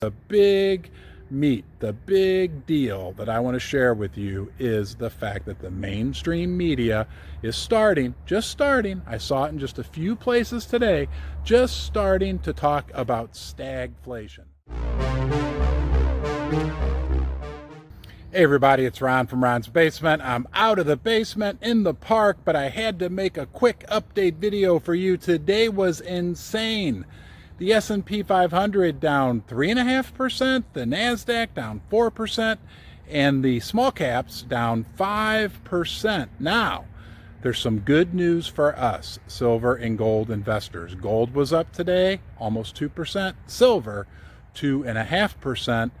The big meat, the big deal that I want to share with you is the fact that the mainstream media is just starting, I saw it in just a few places today, just starting to talk about stagflation. Hey everybody, it's Ron from Ron's Basement. I'm out of the basement in the park, but I had to make a quick update video for you. Today was insane. The S&P 500 down 3.5%, the NASDAQ down 4%, and the small caps down 5%. Now, there's some good news for us, silver and gold investors. Gold was up today, almost 2%. Silver, 2.5%.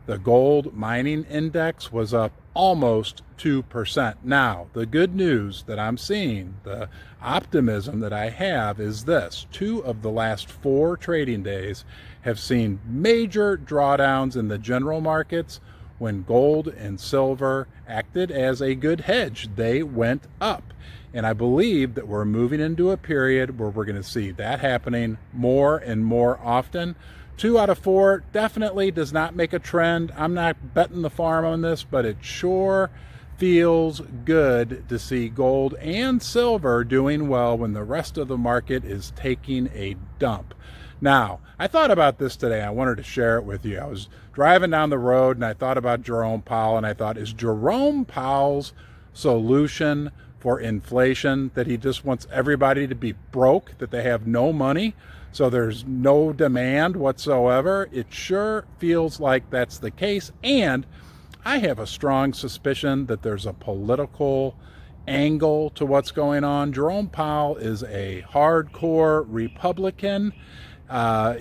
The gold mining index was up almost 2%. Now, the good news that I'm seeing, the optimism that I have is this. 2 of the last 4 trading days have seen major drawdowns in the general markets. When gold and silver acted as a good hedge, they went up. And I believe that we're moving into a period where we're going to see that happening more and more often. 2 out of 4 definitely does not make a trend. I'm not betting the farm on this, but it sure feels good to see gold and silver doing well when the rest of the market is taking a dump. Now, I thought about this today. I wanted to share it with you. I was driving down the road and I thought about Jerome Powell, and I thought, is Jerome Powell's solution for inflation that he just wants everybody to be broke, that they have no money, so there's no demand whatsoever? It sure feels like that's the case. And I have a strong suspicion that there's a political angle to what's going on. Jerome Powell is a hardcore Republican.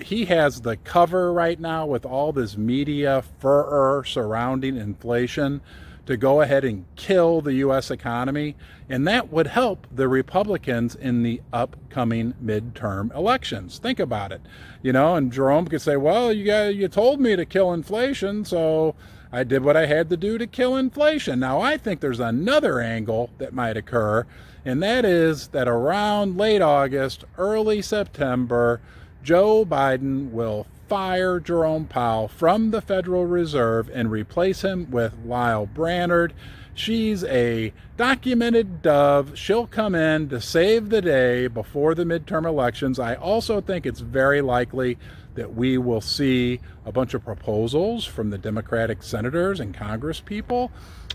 He has the cover right now with all this media furor surrounding inflation to go ahead and kill the U.S. economy, and that would help the Republicans in the upcoming midterm elections. Think about it, and Jerome could say, well, you told me to kill inflation, so I did what I had to do to kill inflation. Now, I think there's another angle that might occur, and that is that around late August, early September, Joe Biden will fire Jerome Powell from the Federal Reserve and replace him with Lyle Brainerd. She's a documented dove. She'll come in to save the day before the midterm elections. I also think it's very likely that we will see a bunch of proposals from the Democratic senators and Congress people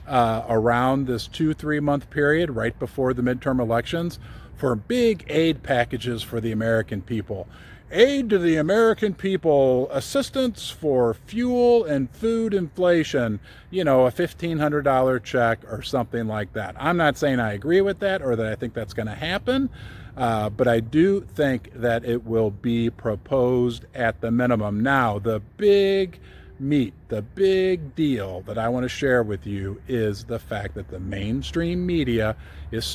around this 2-3 month period right before the midterm elections for big aid packages for the American people. Aid to the American people, assistance for fuel and food inflation, a $1,500 check or something like that. I'm not saying I agree with that or that I think that's going to happen, but I do think that it will be proposed at the minimum. Now, the big meat, the big deal that I want to share with you is the fact that the mainstream media is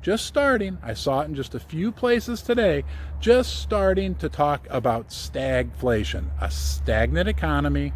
just starting, I saw it in just a few places today, just starting to talk about stagflation, a stagnant economy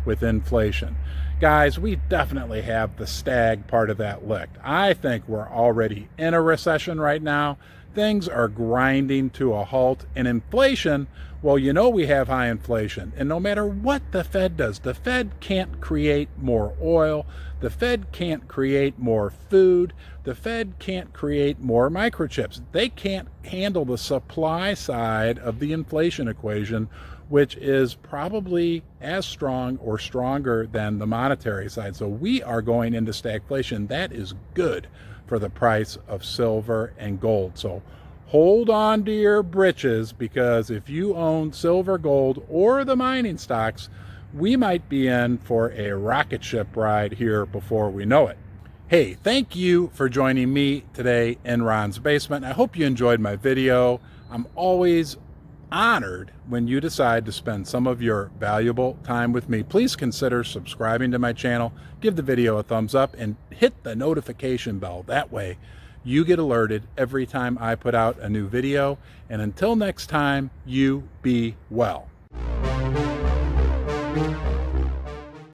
with inflation. Guys, we definitely have the stag part of that licked. I think we're already in a recession right now. Things are grinding to a halt, and inflation, well, we have high inflation, and no matter what the Fed does, the Fed can't create more oil, the Fed can't create more food, the Fed can't create more microchips. They can't handle the supply side of the inflation equation, which is probably as strong or stronger than the monetary side. So we are going into stagflation. That is good for the price of silver and gold. So hold on to your britches, because if you own silver, gold, or the mining stocks, we might be in for a rocket ship ride here before we know it. Hey, thank you for joining me today in Ron's Basement. I hope you enjoyed my video. I'm always honored when you decide to spend some of your valuable time with me. Please consider subscribing to my channel, give the video a thumbs up, and hit the notification bell. That way you get alerted every time I put out a new video. And until next time, you be well.